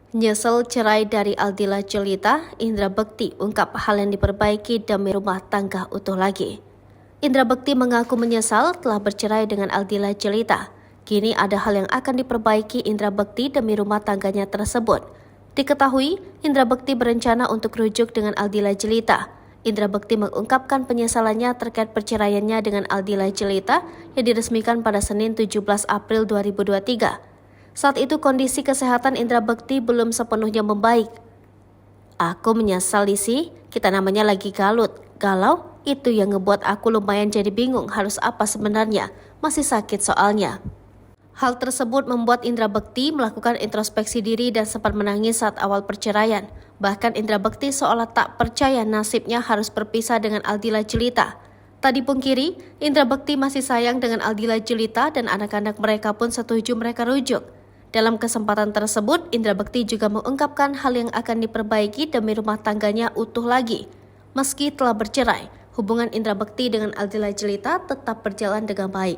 Nyesel cerai dari Aldila Jelita, Indra Bekti ungkap hal yang diperbaiki demi rumah tangga utuh lagi. Indra Bekti mengaku menyesal telah bercerai dengan Aldila Jelita. Kini ada hal yang akan diperbaiki Indra Bekti demi rumah tangganya tersebut. Diketahui, Indra Bekti berencana untuk rujuk dengan Aldila Jelita. Indra Bekti mengungkapkan penyesalannya terkait perceraiannya dengan Aldila Jelita yang diresmikan pada Senin 17 April 2023. Saat itu kondisi kesehatan Indra Bekti belum sepenuhnya membaik. Aku menyesal sih, kita namanya lagi galau, itu yang ngebuat aku lumayan jadi bingung harus apa sebenarnya, masih sakit soalnya. Hal tersebut membuat Indra Bekti melakukan introspeksi diri dan sempat menangis saat awal perceraian. Bahkan Indra Bekti seolah tak percaya nasibnya harus berpisah dengan Aldila Jelita. Tak dipungkiri, Indra Bekti masih sayang dengan Aldila Jelita dan anak-anak mereka pun setuju mereka rujuk. Dalam kesempatan tersebut, Indra Bekti juga mengungkapkan hal yang akan diperbaiki demi rumah tangganya utuh lagi. Meski telah bercerai, hubungan Indra Bekti dengan Aldila Jelita tetap berjalan dengan baik.